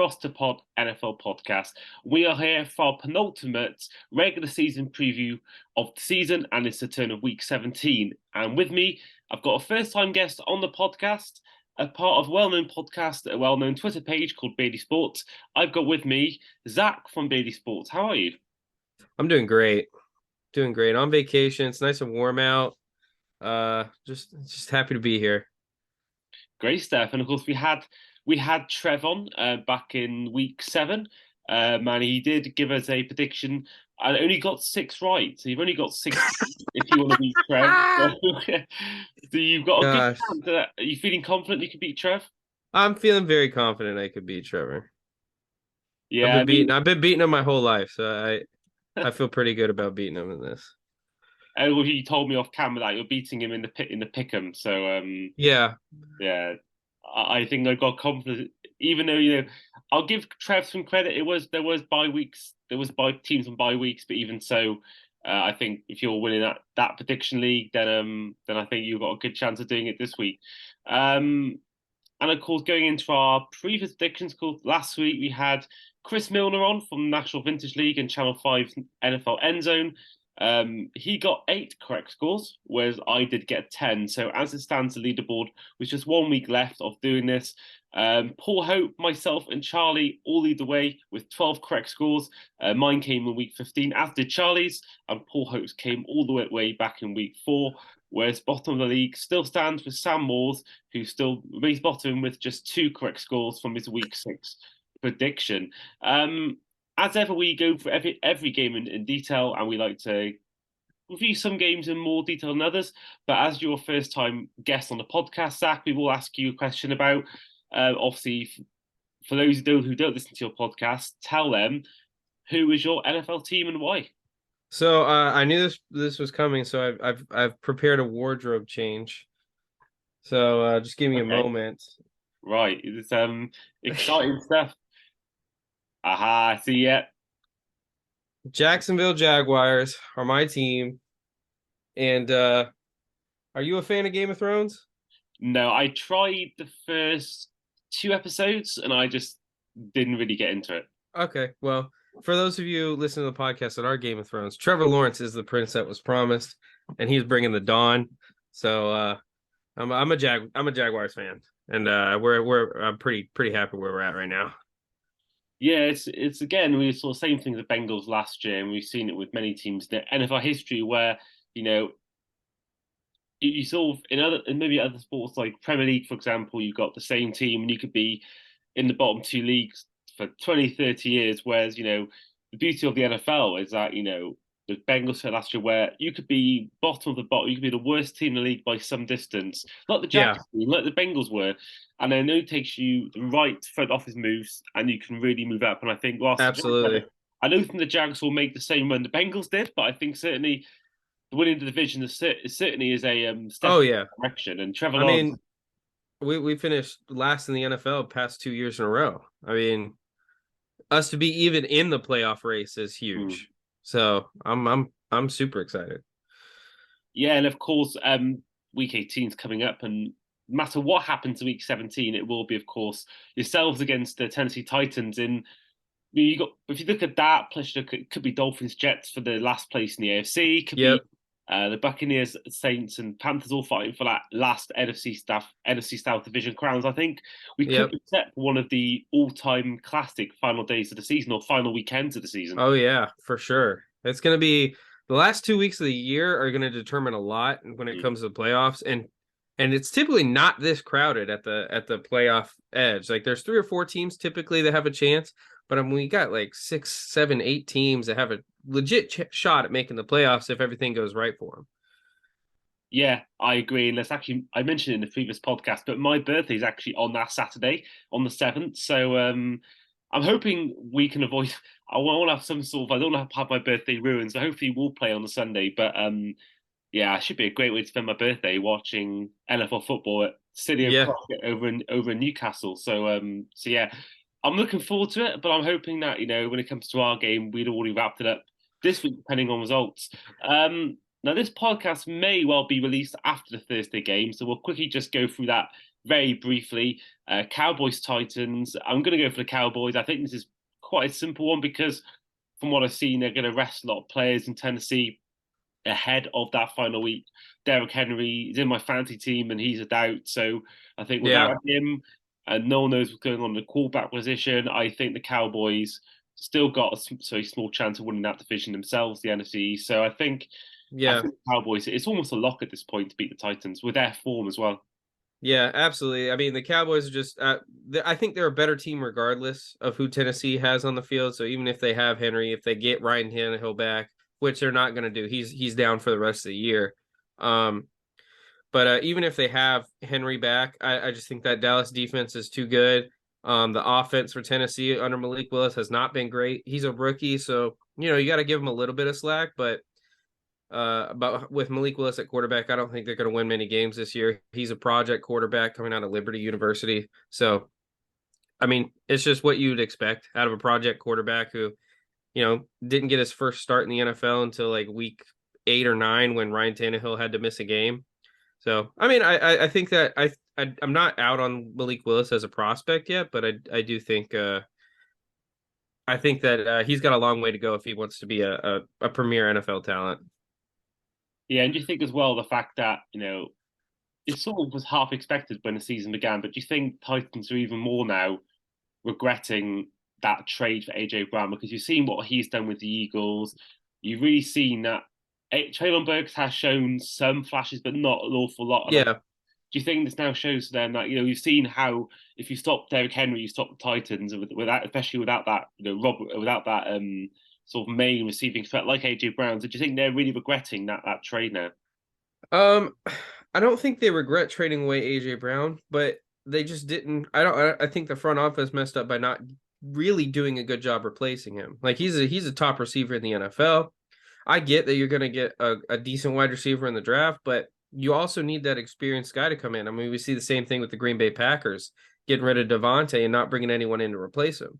Cross to Pod NFL podcast. We are here for our penultimate regular season preview of the season, and it's the turn of week 17. And with me, I've got a first time guest on the podcast, a part of a well known podcast, a well known Twitter page called Bailey Sports. I've got with me Zach from Bailey Sports. How are you? I'm doing great. Doing great. On vacation. It's nice and warm out. Just happy to be here. Great stuff. And of course, we had Trev on back in week 7, and he did give us a prediction. I only got 6 right, so you've only got 6 if you want to beat Trev. So you've got a good Gosh, chance. Are you feeling confident you can beat Trev? I'm feeling very confident I could beat Trevor. Yeah, I mean, I've been beating him my whole life, so I feel pretty good about beating him in this. well, you told me off camera that you're beating him in the pick'em. So Yeah, yeah, I think I got confidence. Even though I'll give Trev some credit. There was bye weeks, there was bye teams on bye weeks, but even so, I think if you're winning that prediction league, then I think you've got a good chance of doing it this week. And of course, going into our previous predictions, called last week we had Chris Milner on from National Vintage League and Channel 5's NFL End Zone. He got 8 correct scores, whereas I did get 10. So as it stands, the leaderboard with just 1 week left of doing this, Paul Hope, myself, and Charlie all lead the way with 12 correct scores. Mine came in week 15, as did Charlie's, and Paul Hope's came all the way back in week 4. Whereas bottom of the league still stands with Sam Moores, who still remains bottom with just 2 correct scores from his week 6 prediction. As ever, we go for every game in detail, and we like to review some games in more detail than others. But as your first time guest on the podcast, Zach, we will ask you a question about, obviously, for those who don't listen to your podcast, tell them who is your NFL team and why. so I knew this was coming, so I've prepared a wardrobe change. So just give me a Okay, moment. right, it's exciting stuff. Aha, see, yeah. Jacksonville Jaguars are my team, and are you a fan of Game of Thrones? No, I tried the first 2 episodes and I just didn't really get into it. Okay, well, for those of you listening to the podcast that are Game of Thrones, Trevor Lawrence is the prince that was promised, and he's bringing the dawn. So I'm a Jaguars fan, and I'm pretty happy where we're at right now. Yeah, it's again, we saw the same thing with the Bengals last year, and we've seen it with many teams in the NFL history where, you know, you sort of in maybe other sports like Premier League, for example, you've got the same team and you could be in the bottom 2 leagues for 20, 30 years. Whereas, the beauty of the NFL is that, the Bengals had last year where you could be bottom of the bottom, you could be the worst team in the league by some distance, like the Yeah, Jags team, like the Bengals were. And then it takes you the right front office moves and you can really move up. And I think whilst the Jags absolutely. I don't think the Jags will make the same run the Bengals did, but I think certainly winning the division certainly is a step Oh in yeah, the direction. And Trevor I Lawrence, mean we finished last in the NFL past 2 years in a row. I mean, us to be even in the playoff race is hmm. huge. So I'm super excited. Yeah, and of course, week 18 is coming up, and no matter what happens in week 17, it will be, of course, yourselves against the Tennessee Titans. In you got if you look at that, plus you look at, it could be Dolphins Jets for the last place in the AFC, could be Yep, the Buccaneers, Saints, and Panthers all fighting for that last NFC South division crowns. I think we could yep. be set for one of the all-time classic final days of the season or final weekends of the season. Oh yeah, for sure. It's gonna be the last 2 weeks of the year are gonna determine a lot when it Mm. comes to the playoffs, and it's typically not this crowded at the playoff edge. Like there's 3 or 4 teams typically that have a chance, but we got like 6, 7, 8 teams that have a legit shot at making the playoffs if everything goes right for them. Yeah, I agree. And I mentioned it in the previous podcast, but my birthday is actually on that Saturday, on the 7th. So I'm hoping we can avoid. I want to have some sort of. I don't want to have my birthday ruined. So hopefully we'll play on the Sunday. But yeah, it should be a great way to spend my birthday watching NFL football at Stadium Yeah, Crockett over in Newcastle. So yeah, I'm looking forward to it. But I'm hoping that when it comes to our game, we'd already wrapped it up this week, depending on results. Now, this podcast may well be released after the Thursday game, so we'll quickly just go through that very briefly, Cowboys Titans. I'm going to go for the Cowboys. I think this is quite a simple one because from what I've seen, they're going to rest a lot of players in Tennessee ahead of that final week. Derrick Henry is in my fantasy team and he's a doubt. So I think Yeah. without him, and no one knows what's going on in the quarterback position, I think the Cowboys still got a small chance of winning that division themselves, the NFC. So I Yeah. think the Cowboys, it's almost a lock at this point to beat the Titans with their form as well. Yeah, absolutely. I mean, the Cowboys are just, I think they're a better team regardless of who Tennessee has on the field. So even if they have Henry, if they get Ryan Tannehill back, which they're not going to do, he's down for the rest of the year. Um, but even if they have Henry back, I just think that Dallas defense is too good. The offense for Tennessee under Malik Willis has not been great. He's a rookie, so you got to give him a little bit of slack. But with Malik Willis at quarterback, I don't think they're going to win many games this year. He's a project quarterback coming out of Liberty University. So, I mean, it's just what you'd expect out of a project quarterback who, didn't get his first start in the NFL until like week 8 or 9 when Ryan Tannehill had to miss a game. So, I mean, I think that I'm not out on Malik Willis as a prospect yet, but I do think I think that he's got a long way to go if he wants to be a premier NFL talent. Yeah, and do you think as well the fact that, it sort of was half expected when the season began, but do you think Titans are even more now regretting that trade for AJ Brown because you've seen what he's done with the Eagles. You've really seen that Traylon Burks has shown some flashes, but not an awful lot. And Yeah, do you think this now shows to them that you've seen how if you stop Derrick Henry, you stop the Titans, and without especially without that without that sort of main receiving threat like AJ Brown. So do you think they're really regretting that trade now? Um, I don't think they regret trading away AJ Brown, but they just didn't. I don't. I think the front office messed up by not really doing a good job replacing him. Like he's a top receiver in the NFL. I get that you're going to get a decent wide receiver in the draft, but you also need that experienced guy to come in. I mean, we see the same thing with the Green Bay Packers getting rid of Devontae and not bringing anyone in to replace him.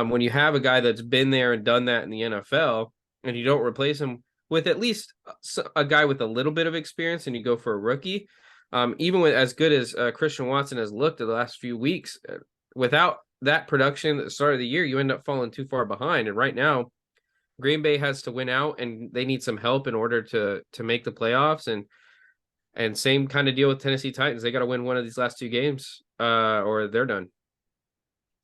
When you have a guy that's been there and done that in the NFL, and you don't replace him with at least a guy with a little bit of experience, and you go for a rookie, even with as good as Christian Watson has looked in the last few weeks, without that production at the start of the year, you end up falling too far behind. And right now, Green Bay has to win out, and they need some help in order to make the playoffs. And same kind of deal with Tennessee Titans. They got to win one of these last two games, or they're done.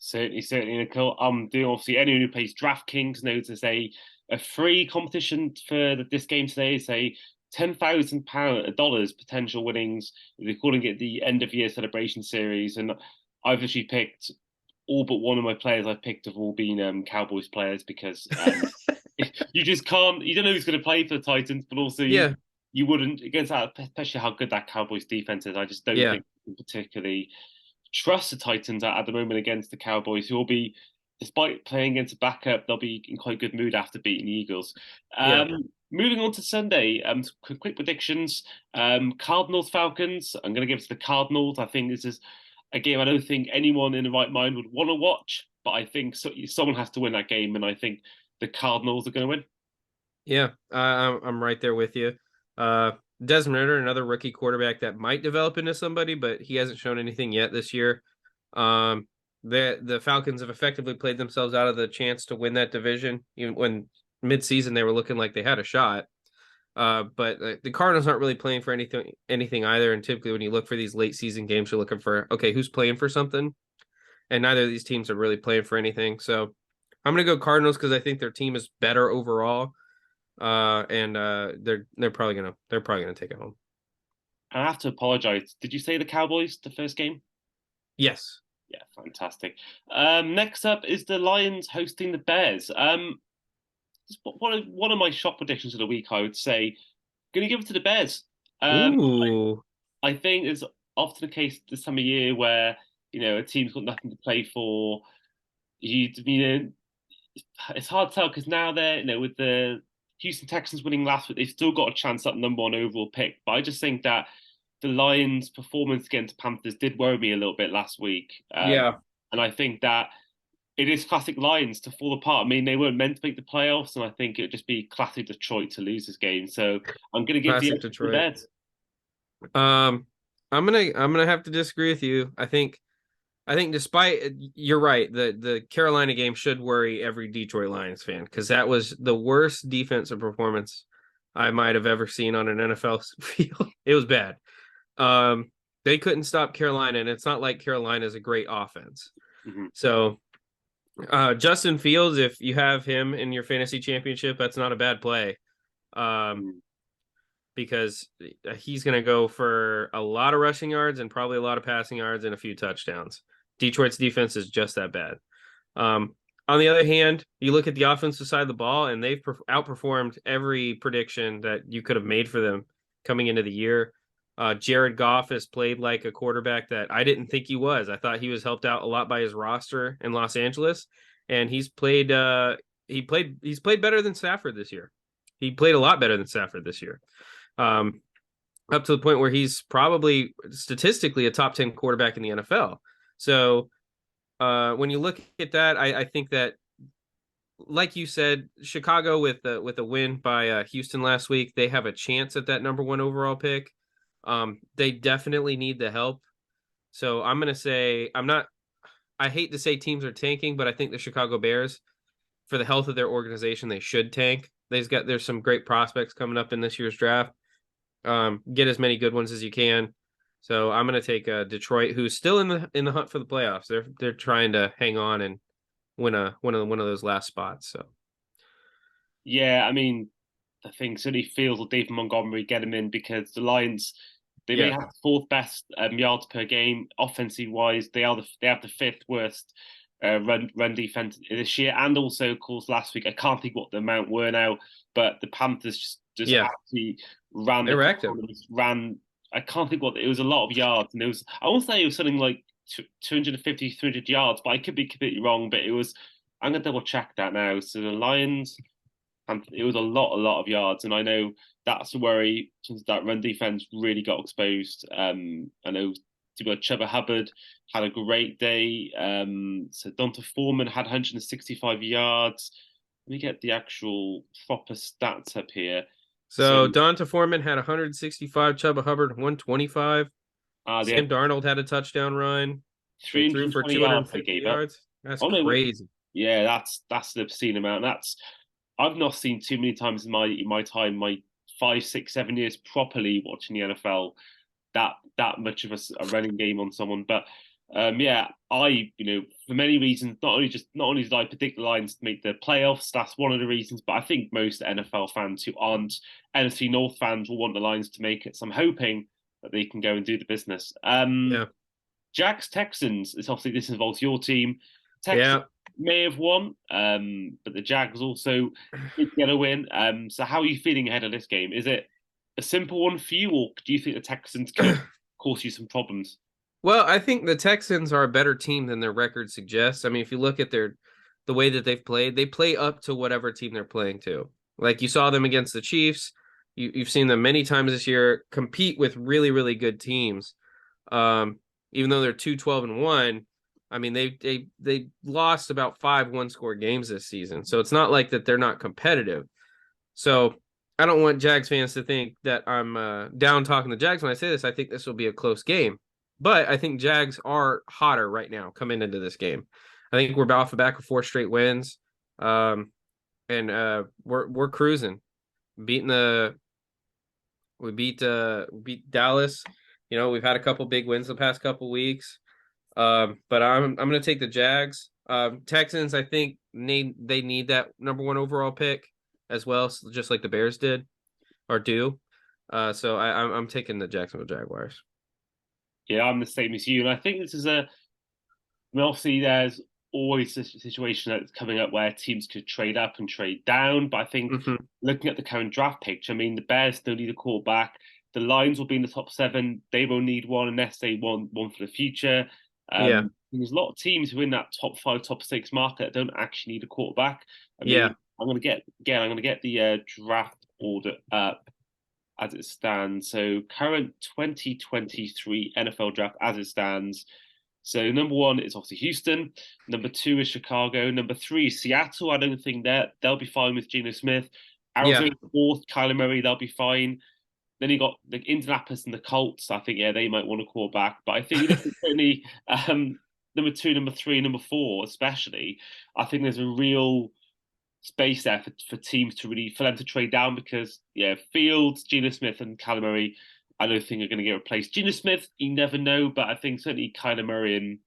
Certainly, Nicole. Doing obviously anyone who plays DraftKings knows there's a free competition for this game today. It's a £10,000 potential winnings. They're calling it the end of year celebration series, and I've actually picked all but one of my players I've picked have all been Cowboys players because you just can't. You don't know who's going to play for the Titans, but also Yeah, you wouldn't against that, especially how good that Cowboys defense is. I just don't yeah, think particularly trust the Titans at the moment against the Cowboys, who will be, despite playing against a backup, they'll be in quite good mood after beating the Eagles. yeah. Moving on to Sunday, quick predictions. Cardinals Falcons. I'm going to give it to the Cardinals. I think this is a game I don't think anyone in the right mind would want to watch, but I think someone has to win that game, and I think the Cardinals are going to win. Yeah, I'm right there with you. Desmond Ridder, another rookie quarterback that might develop into somebody, but he hasn't shown anything yet this year. Um, the Falcons have effectively played themselves out of the chance to win that division, even when midseason they were looking like they had a shot. But the Cardinals aren't really playing for anything either. And typically, when you look for these late season games, you're looking for okay, who's playing for something, and neither of these teams are really playing for anything. So I'm gonna go Cardinals because I think their team is better overall. And they're probably gonna take it home. I have to apologize. Did you say the Cowboys the first game? Yes. Yeah, fantastic. Next up is the Lions hosting the Bears. One of my shot predictions of the week, I would say, going to give it to the Bears. Um, Ooh. I think it's often the case this time of year where a team's got nothing to play for. It's hard to tell because now they're with the Houston Texans winning last week, they've still got a chance at number one overall pick. But I just think that the Lions' performance against Panthers did worry me a little bit last week, Yeah. and I think that it is classic Lions to fall apart. I mean, they weren't meant to make the playoffs, and I think it would just be classic Detroit to lose this game. So I'm going to give the Classic edge to the Detroit. Bears. Um, I'm gonna have to disagree with you. I think despite you're right, the Carolina game should worry every Detroit Lions fan because that was the worst defensive performance I might have ever seen on an NFL field. It was bad. Um, they couldn't stop Carolina, and it's not like Carolina is a great offense. Mhm. So Justin Fields, if you have him in your fantasy championship, that's not a bad play. Um, Mhm. because he's going to go for a lot of rushing yards and probably a lot of passing yards and a few touchdowns. Detroit's defense is just that bad. Um, on the other hand, you look at the offensive side of the ball, and they've outperformed every prediction that you could have made for them coming into the year. Jared Goff has played like a quarterback that I didn't think he was. I thought he was helped out a lot by his roster in Los Angeles, and he's played. He's played better than Stafford this year. He played a lot better than Stafford this year. Um, up to the point where he's probably statistically a top 10 quarterback in the NFL. So when you look at that, I think that, like you said, Chicago with a win by Houston last week, they have a chance at that number one overall pick. They definitely need the help. So I'm gonna say I'm not. I hate to say teams are tanking, but I think the Chicago Bears, for the health of their organization, they should tank. There's some great prospects coming up in this year's draft. Get as many good ones as you can. So I'm going to take Detroit, who's still in the hunt for the playoffs. They're trying to hang on and win a one of those last spots. So Yeah, I mean, I think certainly Fields or David Montgomery get him in because the Lions they may yeah, have the fourth best yards per game offensive wise. They have the fifth worst run defense this year, and also of course last week I can't think what the amount were now, but the Panthers just yeah, actually ran they the were clock active. on and just ran. I can't think what it was a lot of yards, and it was I won't say it was something like 250, 300 yards, but I could be completely wrong. But it was. I'm gonna double check that now. So the Lions and it was a lot of yards. And I know that's a worry since that run defense really got exposed. I know Chuba Hubbard had a great day. So Donta Foreman had 165 yards. Let me get the actual proper stats up here. So So Donta Foreman had 165, Chuba Hubbard 125. they Sam had Darnold had a touchdown run. They threw for 320 yards they 250 gave up. yards. That's Oh no, crazy. yeah, that's the obscene amount. That's I've not seen too many times in my time, my 5, 6, 7 years properly watching the NFL, that much of a running game on someone. But yeah, for many reasons, not only did I predict the Lions to make the playoffs, that's one of the reasons, but I think most NFL fans who aren't NFC North fans will want the Lions to make it. So I'm hoping that they can go and do the business. Yeah, Jags Texans. It's obviously this involves your team. Texans yeah. may have won, but the Jags also did get a win. So how are you feeling ahead of this game? Is it a simple one for you, or do you think the Texans could cause you some problems? Well, I think the Texans are a better team than their record suggests. I mean, if you look at the way that they've played, they play up to whatever team they're playing to. Like you saw them against the Chiefs. You've seen them many times this year compete with really, really good teams. Um, Even though they're 2-12-1, I mean they lost about 5 one-score games this season. So it's not like that they're not competitive. So I don't want Jags fans to think that I'm down talking the Jags when I say this. I think this will be a close game, but I think Jags are hotter right now coming into this game. I think we're off the back of 4 straight wins, and we're cruising, beating the we beat Dallas. You know, we've had a couple big wins the past couple weeks. But I'm gonna take the Jags. Texans, I think they need that number one overall pick as well, just like the Bears did or do. So I'm taking the Jacksonville Jaguars. Yeah, I'm the same as you, and I think this is obviously there's always a situation that's coming up where teams could trade up and trade down. But I think Mm-hmm. looking at the current draft picture, I mean, the Bears still need a quarterback. The Lions will be in the top seven. They will need one unless they want one for the future. Yeah, There's a lot of teams who are in that top five, top six market that don't actually need a quarterback. I yeah. mean, I'm gonna get the draft order up as it stands. So current 2023 NFL draft as it stands. So number one is obviously Houston. Number two is Chicago. Number three is Seattle. I don't think that they'll be fine with Geno Smith. Yeah, Arizona fourth, Kyler Murray, they'll be fine. then you got the Indianapolis and the Colts. I think yeah, they might want a quarterback, but I think you look at certainly number two, number three, number four, especially. I think there's a real space there for teams to really for them to trade down because yeah, Fields, Geno Smith, and Kyler Murray, I don't think are going to get replaced. Geno Smith, you never know, but I think certainly Kyler Murray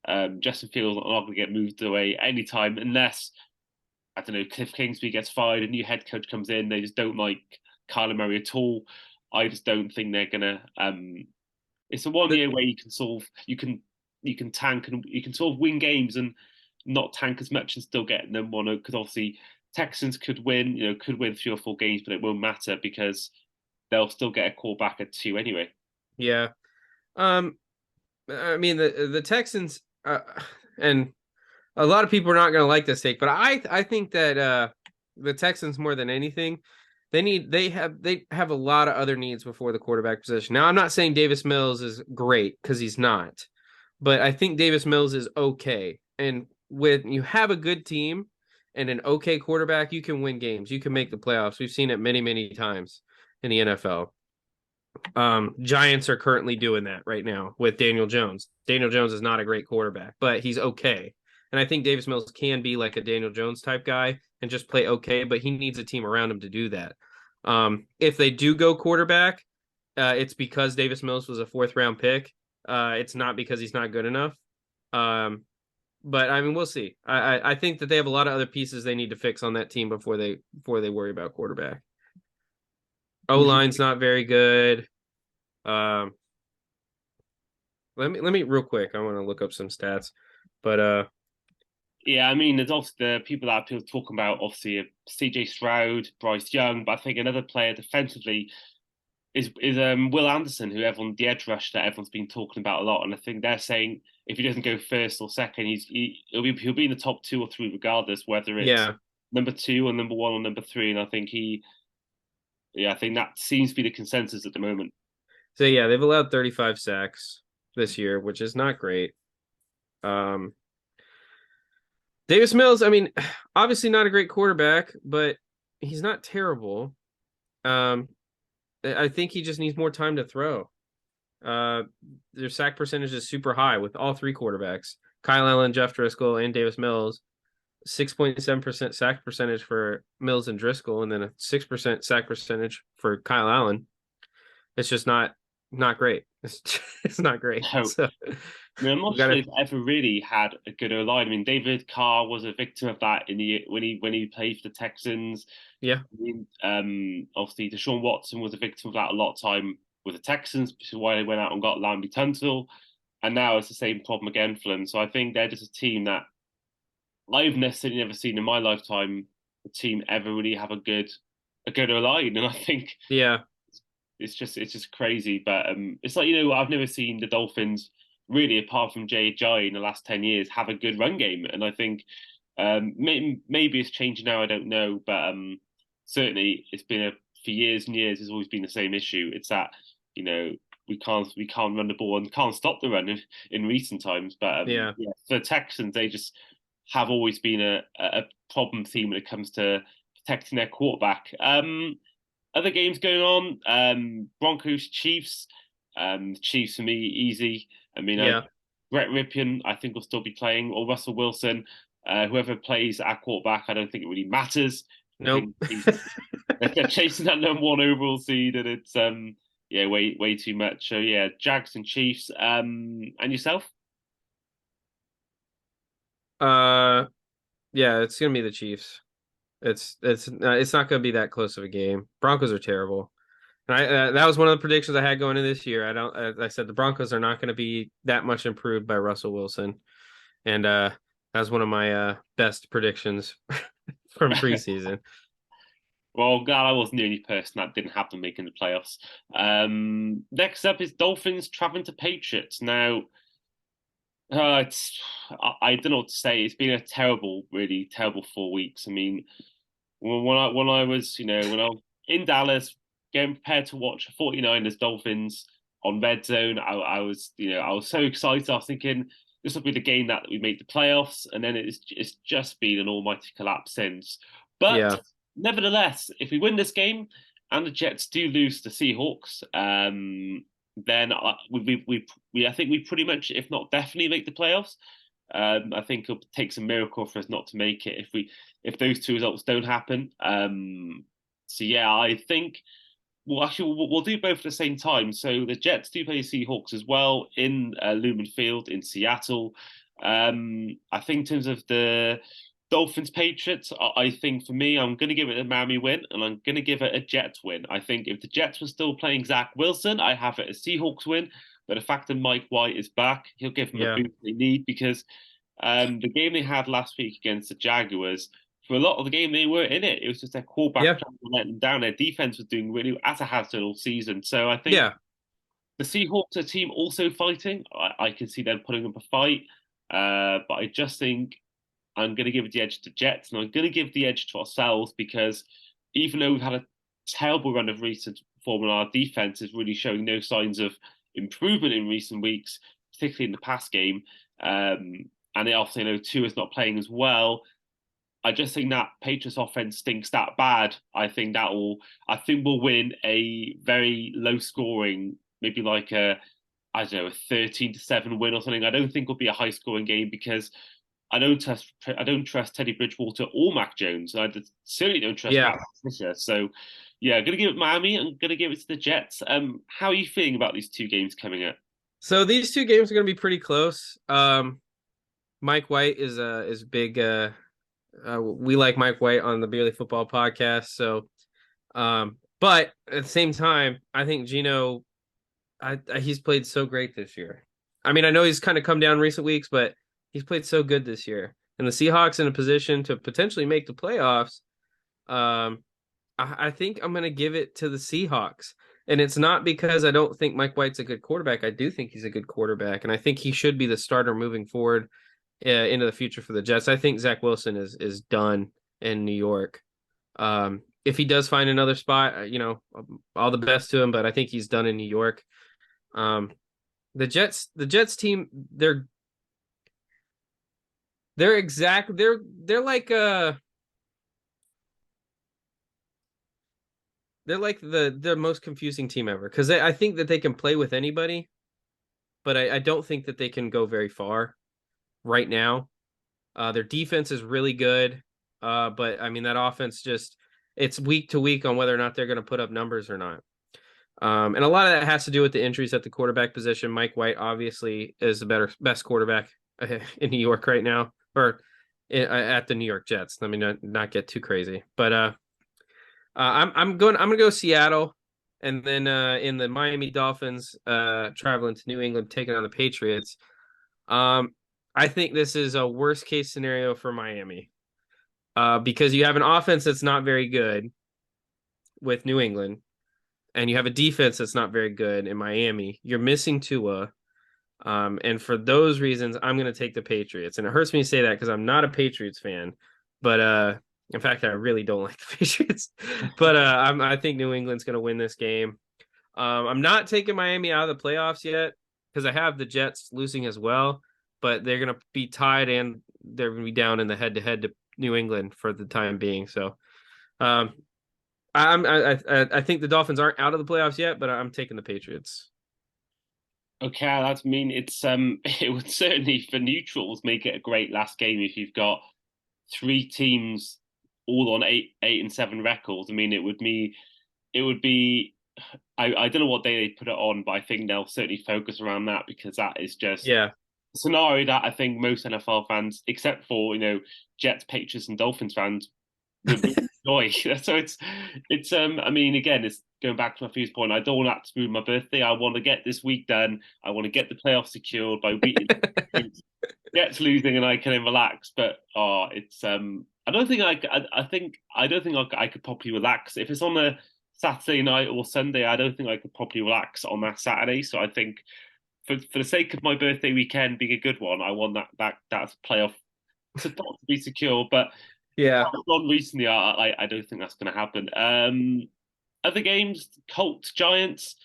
and Justin Fields are not going to get moved away anytime unless I don't know Cliff Kingsbury gets fired, a new head coach comes in, they just don't like Kyler Murray at all. I just don't think they're gonna. It's a one The, year where you can tank and you can sort of win games and not tank as much and still get them one because obviously Texans could win, could win 3 or 4 games, but it won't matter because they'll still get a call back at two anyway. yeah. Um, I mean the Texans and a lot of people are not going to like this take, but I think that the Texans more than anything they have a lot of other needs before the quarterback position. Now I'm not saying Davis Mills is great because he's not, but I think Davis Mills is okay. And when you have a good team and an okay quarterback, you can win games. You can make the playoffs. We've seen it many times in the NFL. Giants are currently doing that right now with Daniel Jones. Daniel Jones is not a great quarterback, but he's okay. And I think Davis Mills can be like a Daniel Jones type guy and just play okay, but he needs a team around him to do that. If they do go quarterback, it's because Davis Mills was a 4th-round pick. It's not because he's not good enough. But I mean, we'll see. I think that they have a lot of other pieces they need to fix on that team before they worry about quarterback. O line's not very good. Let me real quick. I want to look up some stats, but Yeah, I mean, there's also the people that people talking about, obviously, CJ Stroud, Bryce Young, but I think another player defensively is Will Anderson, who everyone the edge rush that everyone's been talking about a lot, and I think they're saying if he doesn't go first or second, he'll be in the top 2 or 3 regardless, whether it's yeah, number two or number one or number three, and I think that seems to be the consensus at the moment. so yeah, they've allowed 35 sacks this year, which is not great. Um, Davis Mills, I mean, obviously not a great quarterback, but he's not terrible. Um, I think he just needs more time to throw. Uh, their sack percentage is super high with all 3 quarterbacks: Kyle Allen, Jeff Driscoll, and Davis Mills. 6.7% sack percentage for Mills and Driscoll, and then a 6% sack percentage for Kyle Allen. It's just not great. It's not great. So So I mean, I'm we not sure gotta he's ever really had a good O line. I mean, David Carr was a victim of that in the when he played for the Texans. yeah, I mean, obviously, Deshaun Watson was a victim of that a lot of time with the Texans, which is why they went out and got Lamby Tunsil. And now it's the same problem again for them. So I think they're just a team that I've necessarily never seen in my lifetime a team ever really have a good O line. And I think yeah, it's just crazy. But it's like I've never seen the Dolphins really, apart from Jay in the last 10 years, have a good run game. And I think maybe it's changing now. I don't know, but certainly it's been for years and years. It's always been the same issue. It's that we can't run the ball and can't stop the run in recent times. But yeah, yeah, for the Texans, they just have always been a problem theme when it comes to protecting their quarterback. Other games going on, Broncos Chiefs. Chiefs for me easy. I mean, yeah. Brett Ripien I think will still be playing, or Russell Wilson. Whoever plays at quarterback, I don't think it really matters. I Nope. think they're chasing that number one overall seed, and it's yeah, way too much. So yeah, Jags and Chiefs. And yourself? uh, yeah, it's gonna be the Chiefs. It's not gonna be that close of a game. Broncos are terrible. And that was one of the predictions I had going into this year. I said the Broncos are not going to be that much improved by Russell Wilson, and that was one of my best predictions from preseason. Well, glad I wasn't the only person that didn't have them making the playoffs. Next up is Dolphins traveling to Patriots. Now, I don't know what to say. It's been a terrible, really terrible 4 weeks. I mean, when I was, when I was in Dallas, getting prepared to watch 49ers Dolphins on Red Zone, I was so excited. I was thinking this will be the game that we make the playoffs, and then it's just been an almighty collapse since. Yeah, But nevertheless, if we win this game and the Jets do lose to Seahawks, then I think we pretty much, if not definitely, make the playoffs. I think it takes a miracle for us not to make it if those two results don't happen. So yeah, I think we'll do both at the same time. So the Jets do play the Seahawks as well in Lumen Field in Seattle. I think in terms of the Dolphins Patriots, I think for me, I'm going to give it a Miami win, and I'm going to give it a Jets win. I think if the Jets were still playing Zach Wilson, I have it a Seahawks win. But the fact that Mike White is back, he'll give them the Yeah. boost they need because the game they had last week against the Jaguars, for a lot of the game, they were in it. It was just their quarterback Yeah. trying to let them down. Their defense was doing really as it has done all season. So I think Yeah. the Seahawks are a team also fighting. I can see them putting up a fight. But I just think I'm going to give the edge to Jets, and I'm going to give the edge to ourselves because even though we've had a terrible run of recent form, and our defense is really showing no signs of improvement in recent weeks, particularly in the pass game, and they also know Tua is not playing as well. I just think that Patriots offense stinks that bad. I think we'll win a very low scoring, maybe like I don't know, a 13-7 win or something. I don't think it'll be a high scoring game because I don't trust Teddy Bridgewater or Mac Jones. Certainly don't trust Yeah. Matt Patricia. So yeah, I'm gonna give it Miami. I'm gonna give it to the Jets. How are you feeling about these two games coming up? So these two games are going to be pretty close. Mike White is big. We like Mike White on the Beerly Football Podcast. So, but at the same time, I think Gino, he's played so great this year. I mean, I know he's kind of come down recent weeks, but he's played so good this year. And the Seahawks in a position to potentially make the playoffs. Um, I think I'm going to give it to the Seahawks. And it's not because I don't think Mike White's a good quarterback. I do think he's a good quarterback, and I think he should be the starter moving forward into the future for the Jets. I think Zach Wilson is done in New York. If he does find another spot, all the best to him. But I think he's done in New York. Um, the Jets team, they're like they're like the most confusing team ever because I think that they can play with anybody, but I don't think that they can go very far right now. Their defense is really good, but I mean that offense just it's week to week on whether or not they're going to put up numbers or not. And a lot of that has to do with the injuries at the quarterback position. Mike White obviously is the best quarterback in New York right now, or at the New York Jets. Let me not get too crazy, but I'm gonna go Seattle, and then in the Miami Dolphins traveling to New England taking on the Patriots. I think this is a worst case scenario for Miami because you have an offense that's not very good with New England, and you have a defense that's not very good in Miami. You're missing Tua. And for those reasons, I'm going to take the Patriots. And it hurts me to say that because I'm not a Patriots fan, but in fact, I really don't like the Patriots. But I think New England's going to win this game. I'm not taking Miami out of the playoffs yet because I have the Jets losing as well, but they're going to be tied and they're going to be down in the head-to-head to New England for the time being. So I think the Dolphins aren't out of the playoffs yet, but I'm taking the Patriots. Okay, that's mean it's it would certainly for neutrals make it a great last game if you've got three teams all on 8-7 records. I mean, it would be I don't know what day they put it on, but I think they'll certainly focus around that because that is just Yeah. a scenario that I think most NFL fans, except for Jets, Patriots, and Dolphins fans, would really enjoy. So it's I mean again it's going back to my previous point. I don't want that to be my birthday. I want to get this week done. I want to get the playoffs secured by beating Jets losing and I can then relax. But it's I don't think I don't think I could properly relax if it's on a Saturday night or Sunday. I don't think I could properly relax on that Saturday. So I think for the sake of my birthday weekend being a good one, I want that playoff to not be secure. But Yeah. on recently, I don't think that's going to happen. Other games, Colts, Giants.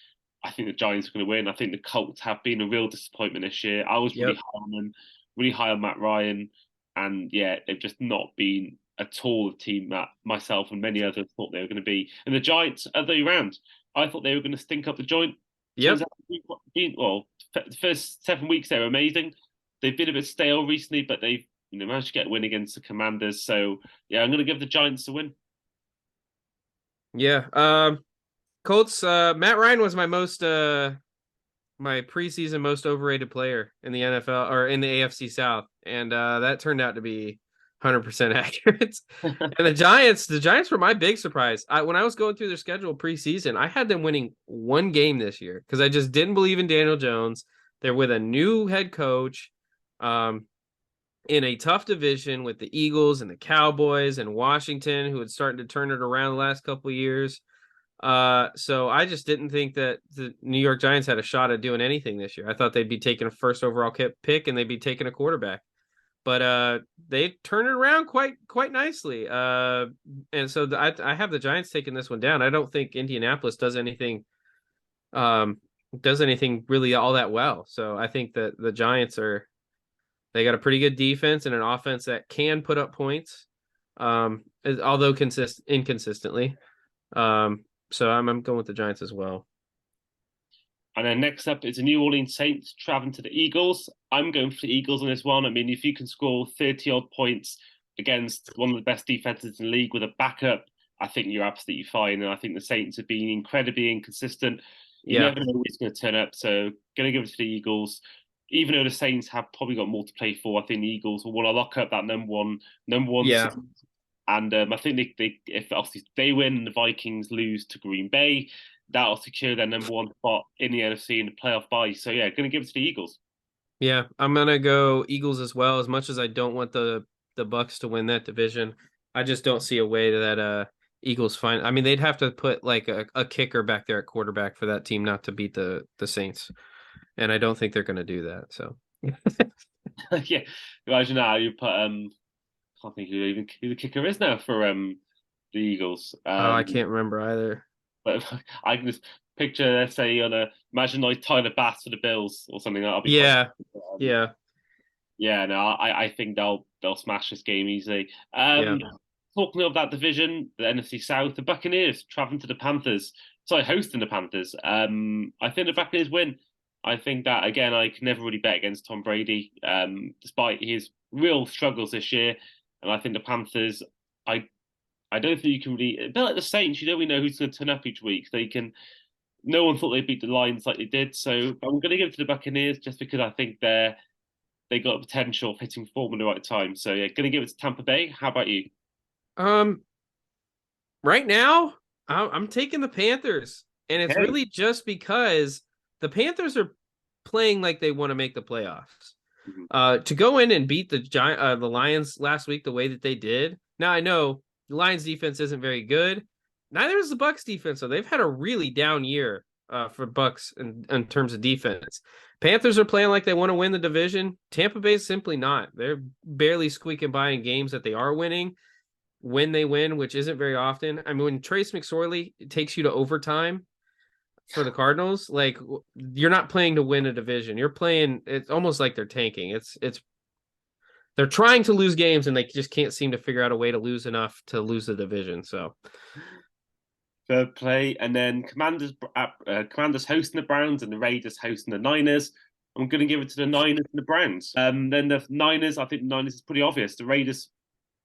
I think the Giants are going to win. I think the Colts have been a real disappointment this year. I was really Yep. high on them, really high on Matt Ryan, and yeah, they've just not been at all the team that myself and many others thought they were going to be. And the Giants, other way around, I thought they were going to stink up the joint. Turns Yep. out, well, the first 7 weeks they were amazing. They've been a bit stale recently, but they've managed to get a win against the Commanders. So yeah, I'm going to give the Giants a win. Yeah. Colts. Matt Ryan was my preseason most overrated player in the NFL or in the AFC South, and that turned out to be 100% accurate. And the Giants were my big surprise. When I was going through their schedule preseason, I had them winning one game this year because I just didn't believe in Daniel Jones. They're with a new head coach, in a tough division with the Eagles and the Cowboys and Washington, who had started to turn it around the last couple of years. So I just didn't think that the New York Giants had a shot at doing anything this year. I thought they'd be taking a first overall pick and they'd be taking a quarterback. But they turned it around quite nicely. And so I have the Giants taking this one down. I don't think Indianapolis does anything really all that well. So I think that the Giants they got a pretty good defense and an offense that can put up points, although inconsistently. So I'm going with the Giants as well. And then next up is the New Orleans Saints traveling to the Eagles. I'm going for the Eagles on this one. I mean, if you can score 30 odd points against one of the best defenses in the league with a backup, I think you're absolutely fine. And I think the Saints have been incredibly inconsistent. You Yeah. never know who's going to turn up. So, going to give it to the Eagles. Even though the Saints have probably got more to play for, I think the Eagles will want to lock up that number one Yeah. seed. And I think they if obviously they win and the Vikings lose to Green Bay, that'll secure their number one spot in the NFC in the playoff bye. So yeah, going to give it to the Eagles. Yeah. I'm gonna go Eagles as well. As much as I don't want the Bucks to win that division, I just don't see a way that Eagles find. I mean, they'd have to put like a kicker back there at quarterback for that team not to beat the Saints. And I don't think they're gonna do that. So Yeah, imagine now you put I can't think who the kicker is now for the Eagles. I can't remember either. But I can just picture, let's say, imagine like Tyler Bass for the Bills or something. That'll be quite. Yeah. Yeah. Yeah, no, I think they'll smash this game easily. Yeah. Talking of that division, the NFC South, the Buccaneers traveling to the Panthers. Sorry, hosting the Panthers. I think the Buccaneers win. I think that again, I can never really bet against Tom Brady, despite his real struggles this year. And I think the Panthers, I don't think you can really, a bit like the Saints, you don't really know who's going to turn up each week. They can. No one thought they'd beat the Lions like they did, so I'm going to give it to the Buccaneers just because I think they got the potential of hitting form at the right time. So yeah, going to give it to Tampa Bay. How about you? Um, right now, I'm taking the Panthers, and it's Okay. really just because the Panthers are playing like they want to make the playoffs. Mhm. To go in and beat the Lions last week the way that they did. Now I know the Lions defense isn't very good. Neither is the Bucks defense, so they've had a really down year for Bucks in terms of defense. Panthers are playing like they want to win the division. Tampa Bay is simply not. They're barely squeaking by in games that they are winning when they win, which isn't very often. I mean, when Trace McSorley takes you to overtime for the Cardinals, like you're not playing to win a division. You're playing. It's almost like they're tanking. It's they're trying to lose games and they just can't seem to figure out a way to lose enough to lose the division. So Third play, and then Commanders hosting the Browns and the Raiders hosting the Niners. I'm going to give it to the Niners and the Browns. Then the Niners, I think the Niners is pretty obvious. The Raiders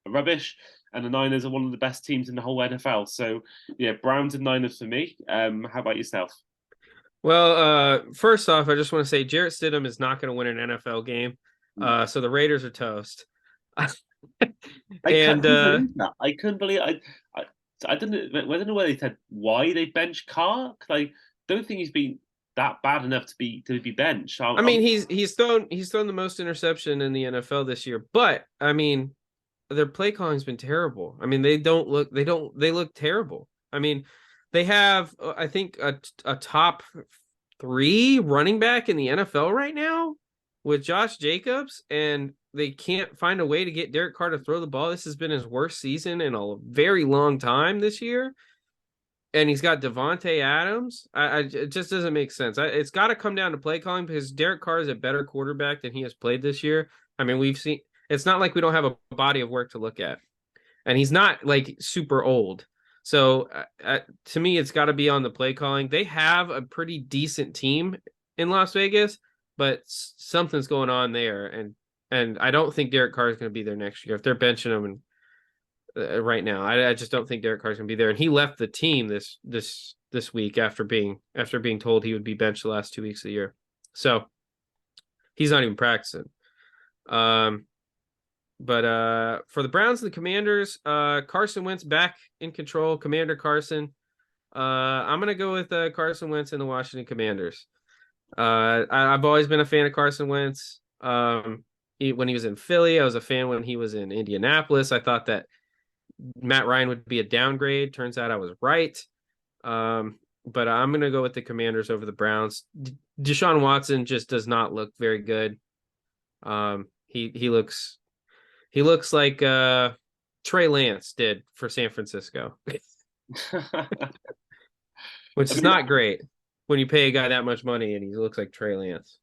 are rubbish, and the Niners are one of the best teams in the whole NFL. So yeah, Browns and Niners for me. How about yourself? first off, I just want to say Jarrett Stidham is not going to win an NFL game. So the Raiders are toast. I and couldn't believe that. I couldn't believe I don't know whether they said why they benched Carr because I don't think he's been that bad enough to be benched. I mean he's thrown the most interception in the NFL this year, but I mean their play calling's been terrible. I mean they look terrible. I mean they have I think a top 3 running back in the NFL right now with Josh Jacobs, and they can't find a way to get Derek Carr to throw the ball. This has been his worst season in a very long time this year. And he's got Devontae Adams. It just doesn't make sense. It's got to come down to play calling because Derek Carr is a better quarterback than he has played this year. I mean, we've seen. It's not like we don't have a body of work to look at. and he's not like super old. So to me, it's got to be on the play calling. They have a pretty decent team in Las Vegas, but something's going on there, and I don't think Derek Carr is going to be there next year if they're benching him. And right now, I just don't think Derek Carr is going to be there. And he left the team this week after being told he would be benched the last 2 weeks of the year. So he's not even practicing. Um, but for the Browns and the Commanders, Carson Wentz back in control. Commander Carson. I'm gonna go with Carson Wentz and the Washington Commanders. I've always been a fan of Carson Wentz. When he was in Philly, I was a fan when he was in Indianapolis. I thought that Matt Ryan would be a downgrade. Turns out I was right. But I'm gonna go with the Commanders over the Browns. Deshaun Watson just does not look very good. He looks like Trey Lance did for San Francisco, which I is mean, not great when you pay a guy that much money and he looks like Trey Lance.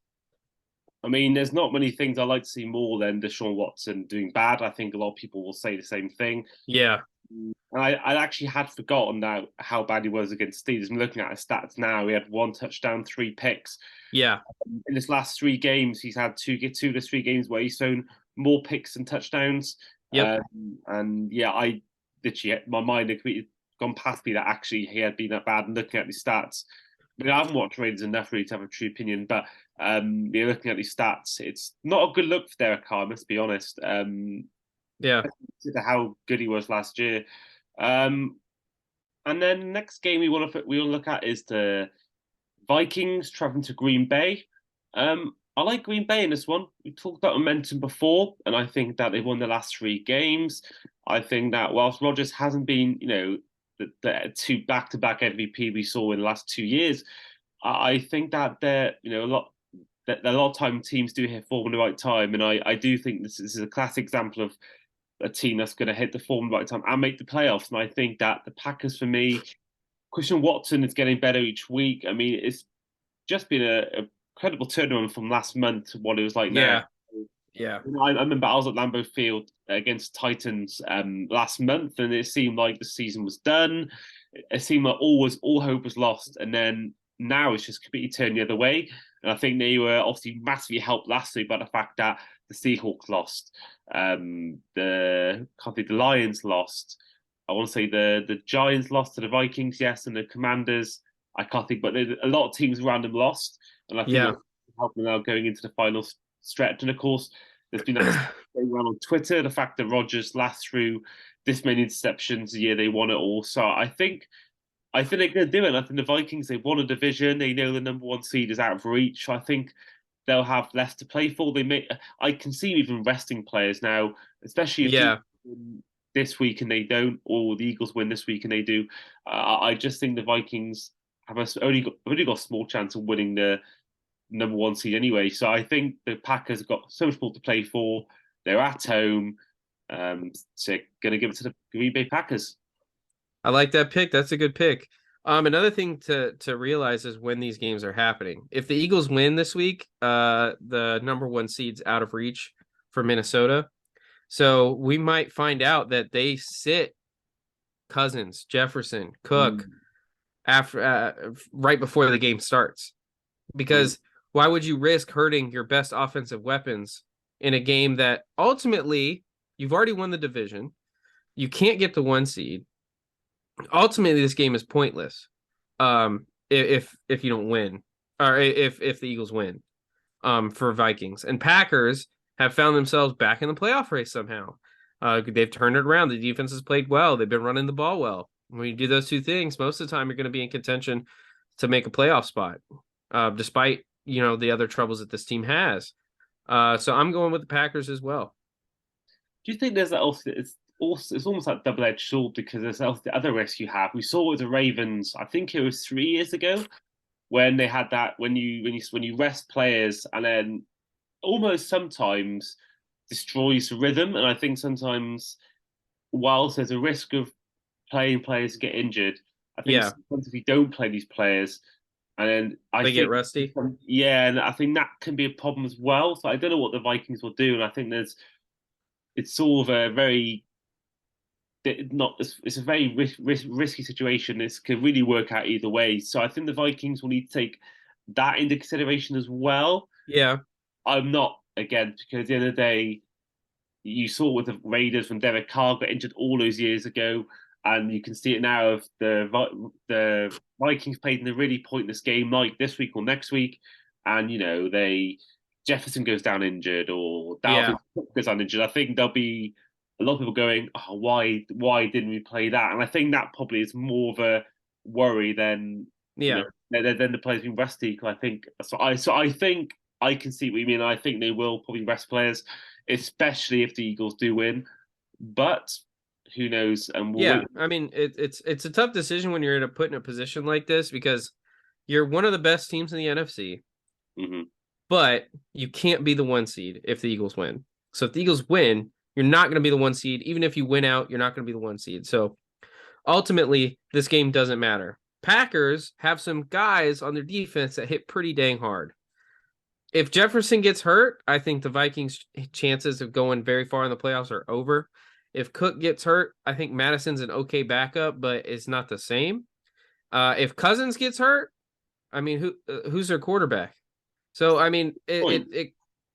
there's not many things I like to see more than Deshaun Watson doing bad. I think a lot of people will say the same thing. Yeah, And I actually had forgotten now how bad he was against Steelers. I'm looking at his stats now. He had 1 touchdown, 3 picks. yeah, In his last 3 games, he's had two to 3 games where he's thrown more picks and touchdowns. yep, And yeah, I literally, my mind had completely gone past me that actually he had been that bad. And looking at these stats, I haven't watched Raiders enough really to have a true opinion, but looking at these stats, it's not a good look for Derek Carr, let's be honest. yeah, Consider how good he was last year. Um, and then next game we want to look at is the Vikings traveling to Green Bay. I like Green Bay in this one. We talked about momentum before, and I think that they've won the last 3 games. I think that whilst Rodgers hasn't been, the 2 back-to-back MVP we saw in the last 2 years, I think that a lot of time teams do hit form in the right time, and I do think this is a classic example of a team that's going to hit the form right time and make the playoffs. And I think that the Packers, for me, Christian Watson is getting better each week. It's just been a incredible turnaround from last month to what it was like now. yeah, yeah, I remember I was at Lambeau Field against Titans last month, and it seemed like the season was done. It seemed like all hope was lost, and then now it's just completely turned the other way. And I think they were obviously massively helped last week by the fact that the Seahawks lost, the Lions lost. I want to say the Giants lost to the Vikings, yes, and the Commanders. I can't think, but a lot of teams around them lost, and I think yeah. that's helping now going into the final stretch. And of course, there's been that going around on Twitter, the fact that Rodgers last through this many interceptions the year they won it all. So I think they're going to do it. I think the Vikings, they've won a division. They know the number 1 seed is out of reach. I think they'll have less to play for. I can see even resting players now, especially if the Yeah, win this week and they don't, or the Eagles win this week and they do. I just think the Vikings have only got a small chance of winning the number 1 seed anyway. So I think the Packers have got so much more to play for. They're at home. So going to give it to the Green Bay Packers. I like that pick. That's a good pick. Another thing to realize is when these games are happening. If the Eagles win this week, the number 1 seed's out of reach for Minnesota. So we might find out that they sit Cousins, Jefferson, Cook Mm, after right before the game starts. mm, Because why would you risk hurting your best offensive weapons in a game that ultimately you've already won the division? You can't get the 1 seed. Ultimately, this game is pointless. If you don't win, or if the Eagles win, for Vikings and Packers have found themselves back in the playoff race somehow. They've turned it around. The defense has played well. They've been running the ball well. When you do those 2 things, most of the time you're going to be in contention to make a playoff spot, despite the other troubles that this team has. So I'm going with the Packers as well. Do you think there's that also? It's almost like double-edged sword because there's also the other risk you have. We saw with the Ravens. I think it was 3 years ago when they had that when you rest players and then almost sometimes destroys the rhythm. And I think sometimes whilst there's a risk of playing players get injured, I think Yeah, sometimes if you don't play these players, and then I they get think rusty. yeah, and I think that can be a problem as well. So I don't know what the Vikings will do, and I think it's sort of a very not it's a very risky situation. This could really work out either way. So I think the Vikings will need to take that into consideration as well. Yeah, I'm not again because at the end of the day, you saw with the Raiders when Derek Carr got injured all those years ago, and you can see it now of the Vikings played in a really pointless game like this week or next week, and they Jefferson goes down injured or Dalvin yeah, Cook goes down injured. I think there'll be a lot of people going, "Oh, why didn't we play that?" And I think that probably is more of a worry than yeah. than the players being rusty. I think so I think I can see what you mean. I think they will probably rest players, especially if the Eagles do win. But who knows? And we'll wait. Yeah, I mean it's a tough decision when you're put in a position like this because you're one of the best teams in the NFC, Mm-hmm. but you can't be the one seed if the Eagles win. So if the Eagles win, you're not going to be the one seed. Even if you win out, you're not going to be the one seed. So ultimately, this game doesn't matter. Packers have some guys on their defense that hit pretty dang hard. If Jefferson gets hurt, I think the Vikings' chances of going very far in the playoffs are over. If Cook gets hurt, I think Madison's an okay backup, but it's not the same. If Cousins gets hurt, I mean, who's their quarterback? So I mean, Point.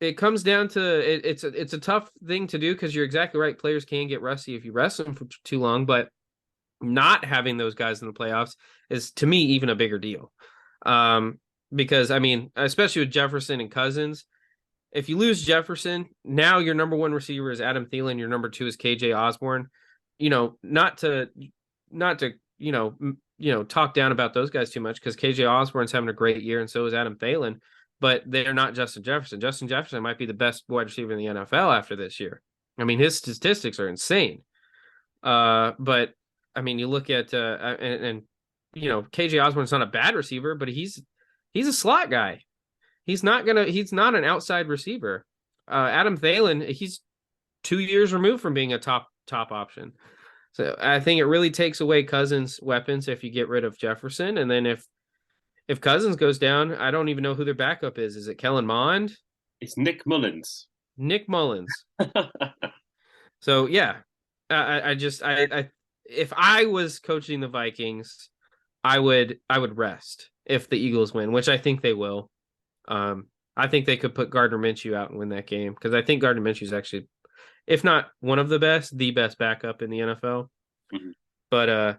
it comes down to it's a tough thing to do because you're exactly right. Players can get rusty if you rest them for too long, but not having those guys in the playoffs is to me even a bigger deal. Because I mean, especially with Jefferson and Cousins, if you lose Jefferson, now your number one receiver is Adam Thielen, your number two is KJ Osborne. Not to talk down about those guys too much because KJ Osborne's having a great year and so is Adam Thielen, but they're not Justin Jefferson. Justin Jefferson might be the best wide receiver in the NFL after this year. I mean, his statistics are insane. But I mean, you look at and KJ Osborne's not a bad receiver, but he's a slot guy. He's not an outside receiver. Adam Thielen, he's 2 years removed from being a top option. So I think it really takes away Cousins' weapons if you get rid of Jefferson, and then if Cousins goes down, I don't even know who their backup is. Is it Kellen Mond? It's Nick Mullins. Nick Mullins. So yeah, I if I was coaching the Vikings, I would rest if the Eagles win, which I think they will. I think they could put Gardner Minshew out and win that game because I think Gardner Minshew is actually, if not one of the best backup in the NFL. Mhm. But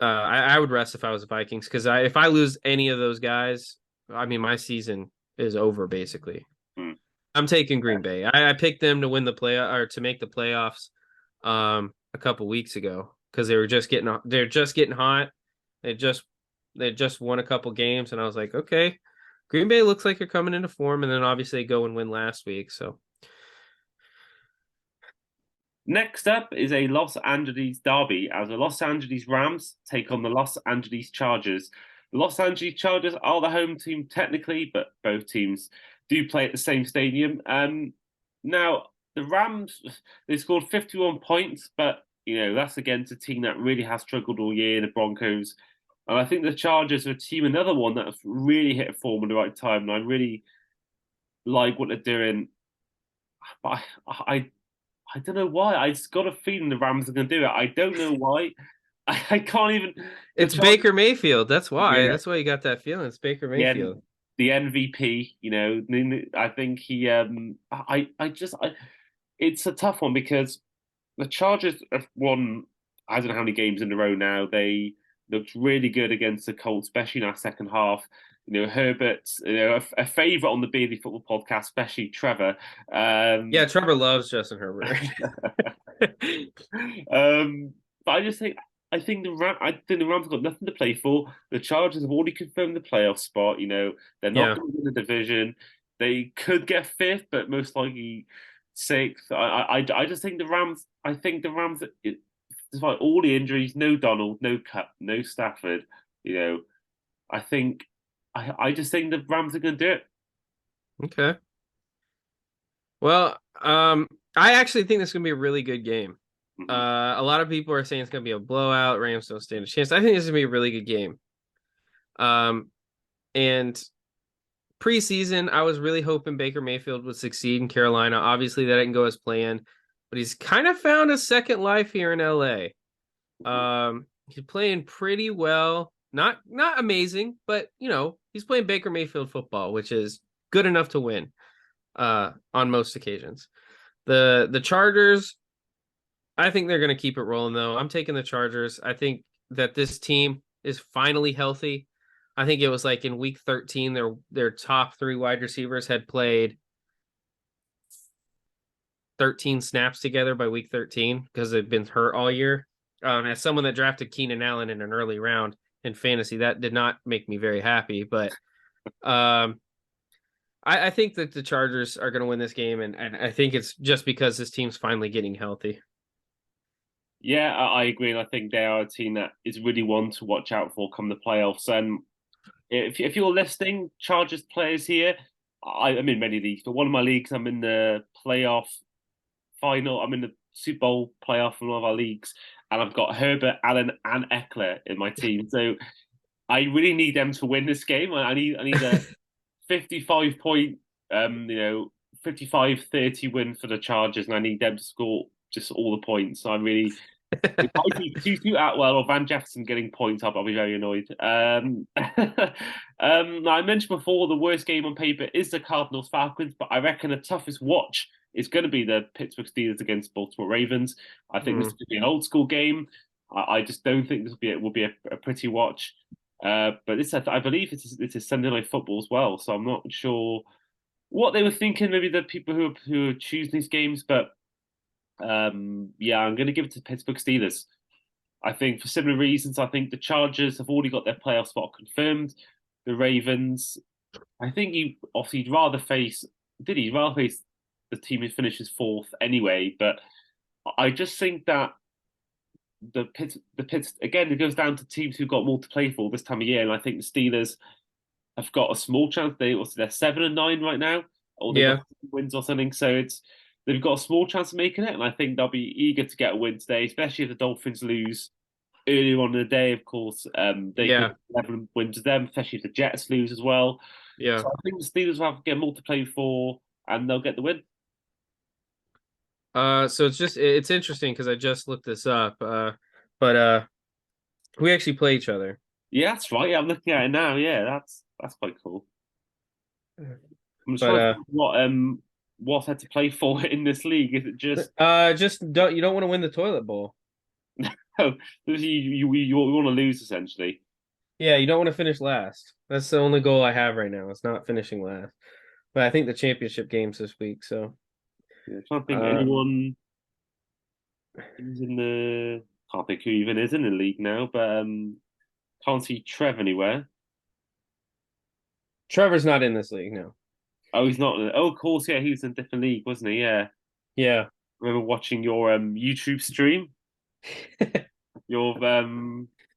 I would rest if I was the Vikings because if I lose any of those guys, I mean my season is over basically. Mm. I'm taking Green Bay. I picked them to win the play or to make the playoffs a couple weeks ago because they're just getting hot. They just they just won a couple games and I was like, okay, Green Bay looks like they're coming into form, and then obviously they go and win last week. So Next up is a Los Angeles derby as the Los Angeles Rams take on the Los Angeles Chargers. The Los Angeles Chargers are the home team technically, but both teams do play at the same stadium. Now the Rams they scored 51 points, but that's against a team that really has struggled all year, the Broncos. And I think the Chargers are a team, another one that's really hit a form at the right time, and I really like what they're doing. But I don't know why. I just got a feeling the Rams are going to do it. I don't know why. I can't even. The it's Chargers, Baker Mayfield. That's why. yeah, That's why you got that feeling. It's Baker yeah, Mayfield. the MVP. I think he. It's a tough one because the Chargers have won. I don't know how many games in a row now. They looked really good against the Colts, especially in our second half. Herbert's a favorite on the Beardly Football Podcast, especially Trevor. Yeah, Trevor loves Justin Herbert. But I think the Rams have got nothing to play for. The Chargers have already confirmed the playoff spot. They're not Yeah. going to win the division. They could get fifth, but most likely sixth. I just think the Rams. I think the Rams, despite all the injuries, no Donald, no Cup, no Stafford. You know, I think I just think the Rams are going to do it. Okay. Well, I actually think this is gonna be a really good game. Mhm. A lot of people are saying it's gonna be a blowout. Rams don't stand a chance. I think this is gonna be a really good game. And preseason, I was really hoping Baker Mayfield would succeed in Carolina. Obviously, that didn't go as planned. but he's kind of found a second life here in LA. He's playing pretty well. Not amazing, but he's playing Baker Mayfield football, which is good enough to win on most occasions. The Chargers, I think they're going to keep it rolling though. I'm taking the Chargers. I think that this team is finally healthy. I think it was like in week 13 their top 3 wide receivers had played 13 snaps together by week 13 because they've been hurt all year. As someone that drafted Keenan Allen in an early round in fantasy, that did not make me very happy. But I think that the Chargers are going to win this game, and I think it's just because this team's finally getting healthy. Yeah, I agree. And I think they are a team that is really one to watch out for come the playoffs. And if you're listening, Chargers players here, I'm in many leagues, but one of my leagues, I'm in the playoff final. I'm in the Super Bowl playoff in one of our leagues, and I've got Herbert, Allen, and Eckler in my team. So I really need them to win this game. I need a 55 point, 55-30 win for the Chargers, and I need them to score just all the points. So I'm really if I see Tutu Atwell or Van Jefferson getting points up, I'll be very annoyed. I mentioned before the worst game on paper is the Cardinals Falcons, but I reckon the toughest watch is going to be the Pittsburgh Steelers against Baltimore Ravens. I think this could be an old school game. I just don't think this will be a pretty watch. But I believe it's a Sunday night football as well, so I'm not sure what they were thinking. Maybe the people who are choosing these games, but yeah, I'm going to give it to Pittsburgh Steelers. I think for similar reasons. I think the Chargers have already got their playoff spot confirmed. The Ravens, I think you'd rather face. Did he rather face the team who finishes fourth anyway? But I just think that the Pits again, it goes down to teams who've got more to play for this time of year, and I think the Steelers have got a small chance. They're 7-9 right now, or they've got Yeah, wins or something. So they've got a small chance of making it, and I think they'll be eager to get a win today, especially if the Dolphins lose earlier on in the day. Of course, they could yeah, 11 wins to them, especially if the Jets lose as well. yeah. So I think the Steelers will have get more to play for, and they'll get the win. So it's interesting because I just looked this up. But we actually play each other. Yeah, that's right. Yeah, I'm looking at it now. Yeah, that's quite cool. I'm just But trying to think what's had to play for in this league. Is it just just don't you don't want to win the toilet bowl. oh, you want to lose essentially? Yeah, you don't want to finish last. That's the only goal I have right now. It's not finishing last. But I think the championship games this week. So Yeah, I'm trying to think uh anyone who's in the can't think who even is in the league now, but can't see Trev anywhere. Trevor's not in this league now. Oh, he's not. Oh, of course, yeah, he was in a different league, wasn't he? Yeah, Yeah. I remember watching your YouTube stream, your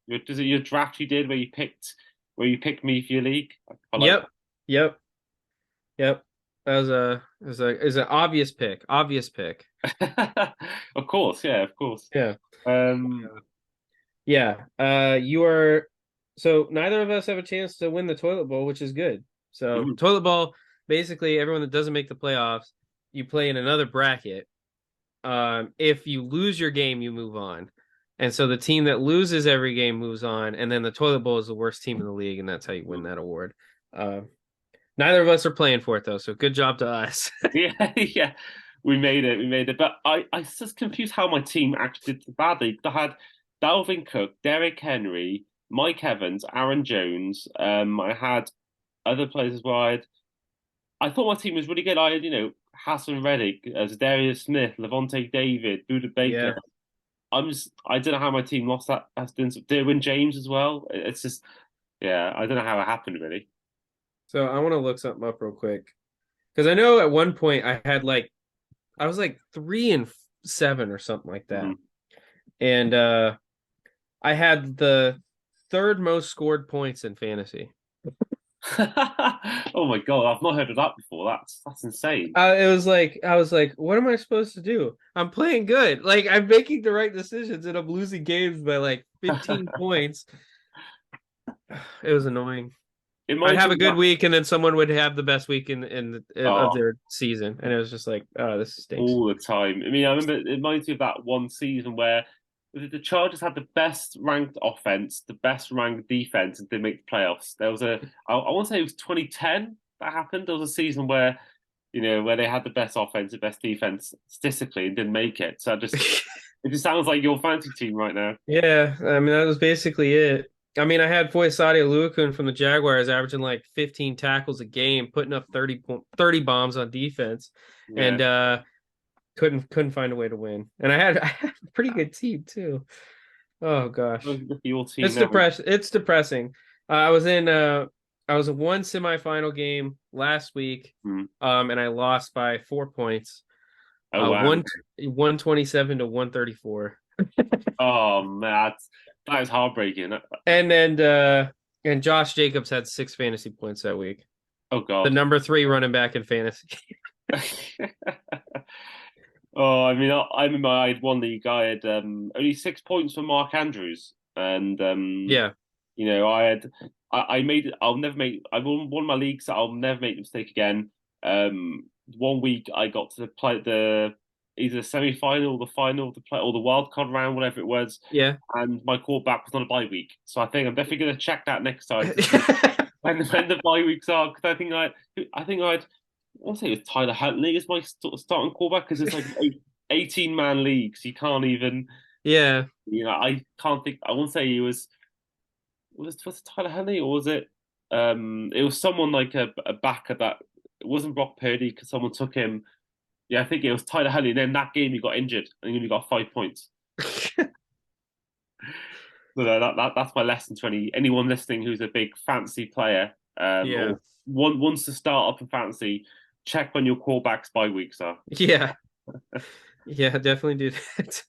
is it your draft you did where you picked me for your league. I like Yep. Yep. Yep. That was a is an obvious pick. Obvious pick. that. Of course, yeah, of course. Yeah. Um, Yeah. You are so neither of us have a chance to win the toilet bowl, which is good. So mhm. toilet bowl, basically everyone that doesn't make the playoffs, you play in another bracket. If you lose your game, you move on. And so the team that loses every game moves on, and then the toilet bowl is the worst team in the league, and that's how you win that award. Uh, Neither of us are playing for it though, so good job to us. Yeah, yeah, we made it. We made it. But I was just confused how my team actually did so badly. I had Dalvin Cook, Derrick Henry, Mike Evans, Aaron Jones. I had other players as well. I thought my team was really good. I had, Hassan Reddick, Darius Smith, Levante David, Buda Baker. Yeah. I don't know how my team lost that. Derwin James as well. It's just, yeah, I don't know how it happened really. So I want to look something up real quick because I know at one point I was like 3-7 or something like that, Mhm. and I had the third most scored points in fantasy. Oh my God, I've not heard of that before. That's insane. It was like I was like, what am I supposed to do? I'm playing good. Like I'm making the right decisions and I'm losing games by like 15 points. It was annoying. It I'd reminds have me a of good that. week, and then someone would have the best week in of Oh, their season, and it was just like, oh, this stinks. all the time. I mean, I remember it reminds me of that one season where the Chargers had the best ranked offense, the best ranked defense, and didn't make the playoffs. There was I want to say it was 2010 that happened. There was a season where, where they had the best offense, the best defense statistically, and didn't make it. So it just sounds like your fantasy team right now. Yeah, I mean that was basically it. I mean, I had Foyesade Oluokun from the Jaguars averaging like 15 tackles a game, putting up 30 bombs on defense, Yeah, and couldn't find a way to win. And I had a pretty good team too. Oh gosh, look at your team it's now. depressing. It's depressing. I was in one semifinal game last week, Hmm. and I lost by 4 points. Oh wow. One 127 to 134. Oh man, that is heartbreaking. And Josh Jacobs had 6 fantasy points that week. Oh The God. number 3 running back in fantasy. Oh, I mean, I remember I had one league. I had only 6 points for Mark Andrews, and Yeah, I had I made I'll never make I won one of my leagues. So I'll never make the mistake again. One week I got to play the either the semi final, the final, the play or the wild card round, whatever it was, yeah. and my quarterback was on a bye week. So I think I'm definitely going to check that next time to see when the bye weeks are because I think I'd I want to say it was Tyler Huntley as my starting quarterback because it's like 18-man leagues. You can't even, Yeah, I can't think. I won't say he was it Tyler Huntley or was it? It was someone like a backer that it wasn't Brock Purdy because someone took him. Yeah, I think it was Tyler Huntley. And then that game he got injured and he only got 5 points. So that's my lesson to anyone listening who's a big fantasy player yeah, or wants to start up in fantasy. Check when your quarterbacks bye weeks are. yeah, yeah. Definitely do that.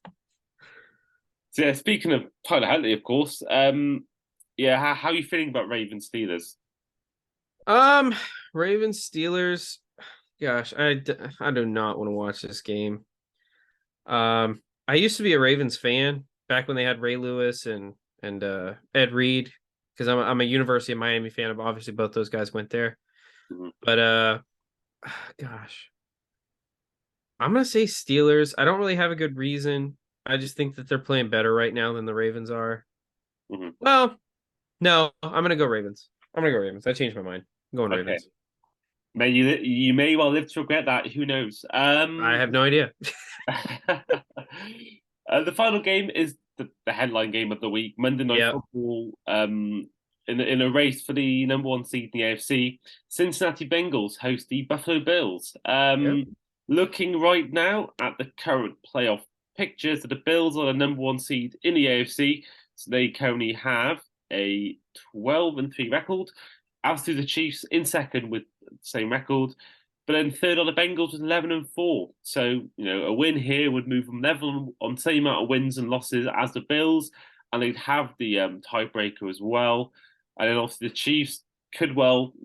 So yeah, speaking of Tyler Huntley, of course, yeah, how are you feeling about Ravens Steelers? Um, Ravens Steelers. Gosh, I do not want to watch this game. I used to be a Ravens fan back when they had Ray Lewis and Ed Reed because I'm a University of Miami fan. Obviously, both those guys went there. Hmm. But gosh, I'm gonna say Steelers. I don't really have a good reason. I just think that they're playing better right now than the Ravens are. Hmm. Well, no, I'm gonna go Ravens. I'm gonna go Ravens. I changed my mind. I'm going Okay, Ravens. you may well live to regret that. Who knows? I have no idea. The final game is the headline game of the week, Monday Night Yeah, Football. In a race for the number one seed in the AFC, Cincinnati Bengals host the Buffalo Bills. yeah, Looking right now at the current playoff pictures, so the Bills are the number one seed in the AFC, so they currently have a 12-3 record. As do the Chiefs in second with the same record. But then third on the Bengals was 11-4. So, a win here would move them level on the same amount of wins and losses as the Bills, and they'd have the tiebreaker as well. And then obviously the Chiefs could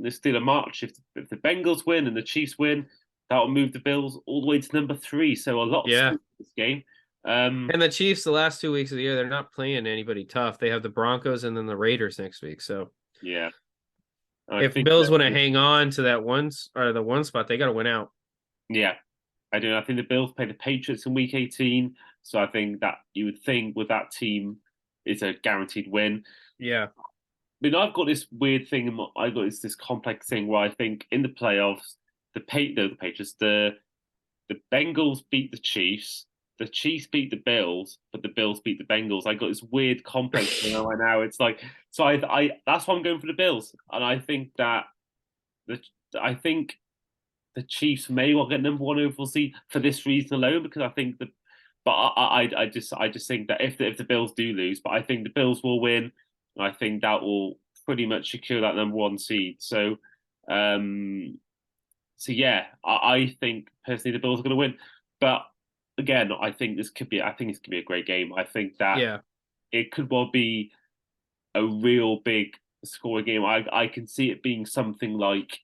steal a march if the Bengals win and the Chiefs win. That will move the Bills all the way to number 3. So a lot of yeah. scope in this game. Um, And the Chiefs, the last 2 weeks of the year, they're not playing anybody tough. They have the Broncos and then the Raiders next week. So yeah, I if think Bills that want to hang on to that or the one spot, they got to win out. yeah, I do. I think the Bills play the Patriots in Week 18, so I think that you would think with that team, it's a guaranteed win. Yeah, Mean, I've got this weird thing. I've got this complex thing where I think in the playoffs, the Patriots, the Bengals beat the Chiefs beat the Bills, but the Bills beat the Bengals. I got this weird complex thing right now. It's like so. I that's why I'm going for the Bills, and I think that the I think the Chiefs may well get number one overall seed for this reason alone because I think the but I just think that if the Bills do lose, but I think the Bills will win. And I think that will pretty much secure that number one seed. Um, so yeah, I think personally the Bills are going to win. But again, I think this could be a great game. I think that yeah, it could well be a real big score game. I can see it being something like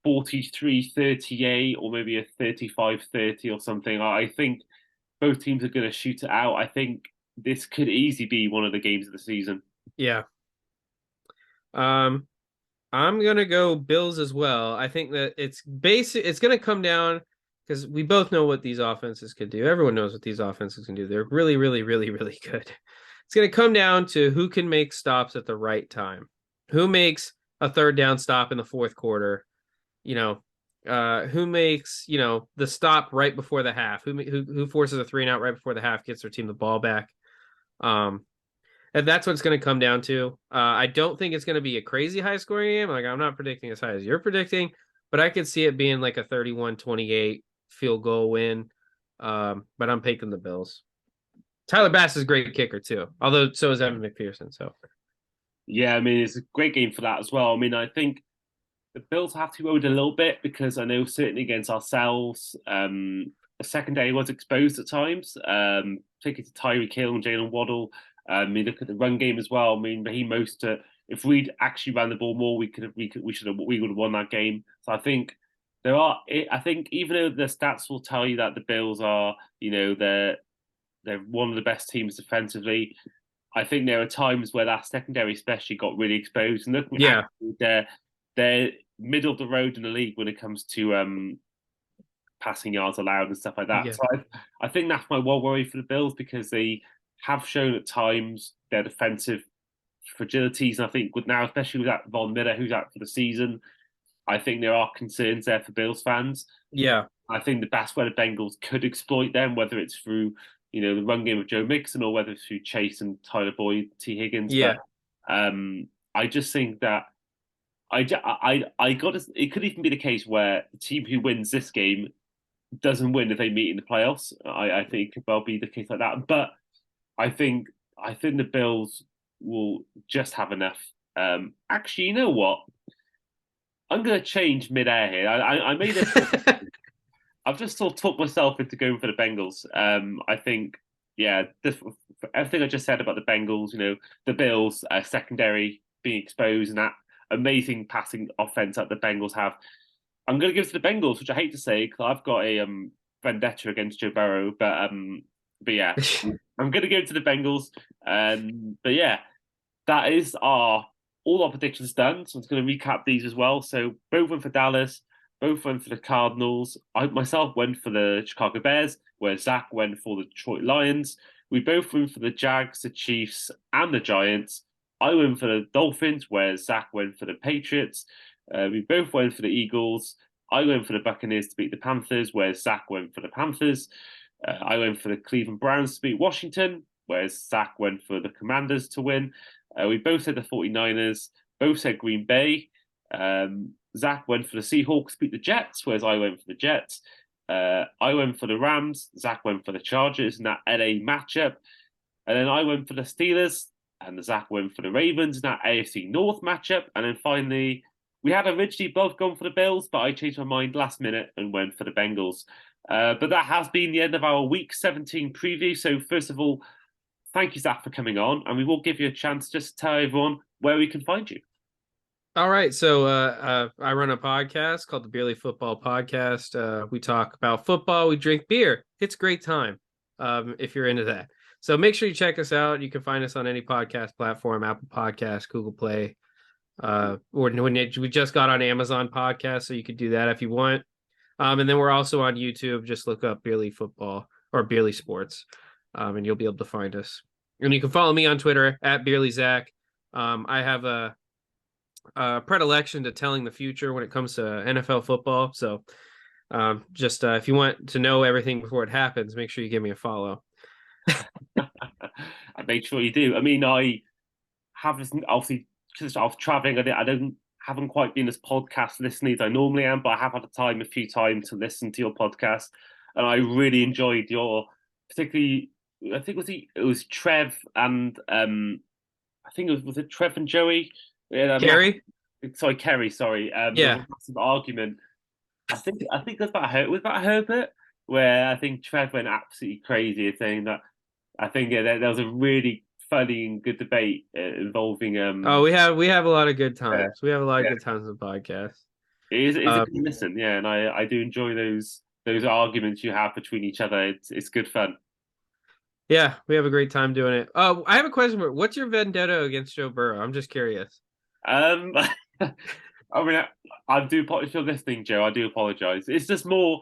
43-38 or maybe a 35-30 or something. I think both teams are going to shoot it out. I think this could easily be one of the games of the season. yeah. Um, I'm gonna go Bills as well. I think that it's gonna come down because we both know what these offenses can do. Everyone knows what these offenses can do. They're really, really, really, really good. It's gonna come down to who can make stops at the right time. Who makes a third down stop in the fourth quarter? You know, who makes, the stop right before the half? Who forces a 3 and out right before the half, gets their team the ball back? Um, and that's what it's going to come down to. I don't think it's going to be a crazy high scoring game. Like, I'm not predicting as high as you're predicting, but I could see it being like a 31-28 field goal win. But I'm picking the Bills. Tyler Bass is a great kicker too, although so is Evan McPherson. So Yeah, I mean it's a great game for that as well. I mean, I think the Bills have to be owed a little bit because I know certainly against ourselves, the secondary was exposed at times, particularly to Tyreek Hill and Jalen Waddle. I mean, look at the run game as well. I mean, Raheem Mostert. If we'd actually ran the ball more, we would have won that game. So I think there are. I think even though the stats will tell you that the Bills are, they're one of the best teams defensively. I think there are times where that secondary especially got really exposed. And looking at yeah, they're middle of the road in the league when it comes to passing yards allowed and stuff like that. yeah, So I think that's my one worry for the Bills because they have shown at times their defensive fragilities. And I think with now, especially with that Von Miller who's out for the season, I think there are concerns there for Bills fans. yeah, I think the best way the Bengals could exploit them, whether it's through the run game of Joe Mixon or whether it's through Chase and Tyler Boyd, T Higgins. But yeah. I just think that I got to, it could even be the case where the team who wins this game doesn't win if they meet in the playoffs. I think it could well be the case like that. But I think I think the Bills will just have enough. Actually, you know what? I'm going to change mid-air here. I made a I've just sort of talked myself into going for the Bengals. I think, yeah, everything I just said about the Bengals, the Bills, secondary being exposed and that amazing passing offense that the Bengals have. I'm going to give it to the Bengals, which I hate to say because I've got a vendetta against Joe Burrow, but yeah, I'm going to go to the Bengals. But yeah, that is our all our predictions done. So I'm just going to recap these as well. So both went for Dallas, both went for the Cardinals. I myself went for the Chicago Bears, where Zach went for the Detroit Lions. We both went for the Jags, the Chiefs, and the Giants. I went for the Dolphins, where Zach went for the Patriots. We both went for the Eagles. I went for the Buccaneers to beat the Panthers, where Zach went for the Panthers. I went for the Cleveland Browns to beat Washington, whereas Zach went for the Commanders to win. We both said the 49ers, both said Green Bay. Zach went for the Seahawks to beat the Jets, whereas I went for the Jets. I went for the Rams. Zach went for the Chargers in that LA matchup. And then I went for the Steelers, and Zach went for the Ravens in that AFC North matchup. And then finally, we had originally both gone for the Bills, but I changed my mind last minute and went for the Bengals. But that has been the end of our Week 17 preview. So first of all, thank you, Zach, for coming on, and we will give you a chance just to tell everyone where we can find you. All right. So I run a podcast called the Beerly Football Podcast. We talk about football. We drink beer. It's a great time if you're into that. So make sure you check us out. You can find us on any podcast platform, Apple Podcasts, Google Play, or we just got on Amazon Podcast, so you could do that if you want. And then we're also on YouTube. Just look up Beerly Football or Beerly Sports, and you'll be able to find us. And you can follow me on Twitter at Beerly Zach. I have a predilection to telling the future when it comes to NFL football. So just if you want to know everything before it happens, make sure you give me a follow. I make sure you do. I mean, I haven't obviously because I was traveling. I don't haven't quite been as podcast listening as I normally am, but I have had a few times to listen to your podcast, and I really enjoyed your particularly. I think it was Trev and I think was it Trev and Joey. Yeah, Gary? sorry, Kerry. Sorry, there was Yeah. a massive argument. I think it was about Herbert, where I think Trev went absolutely crazy, saying that I think there was a really funny and good debate involving Oh, we have a lot of good yeah, times. We have a lot of yeah. good times on podcasts. It is a Um, good listen, yeah, and I do enjoy those arguments you have between each other. It's good fun. yeah, we have a great time doing it. I have a question for what's your vendetta against Joe Burrow? I'm just curious. Um, I mean, I do. If you're listening, Joe, I do apologise. It's just more.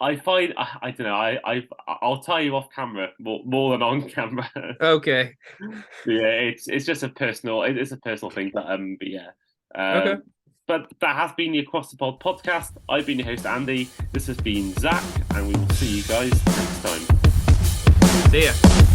I find I don't know. I'll tell you off camera more than on camera. Okay. Yeah, it's just a personal. It's a personal thing, but yeah. Okay. But that has been the Across the Pod podcast. I've been your host Andy. This has been Zach, and we will see you guys next time. See ya.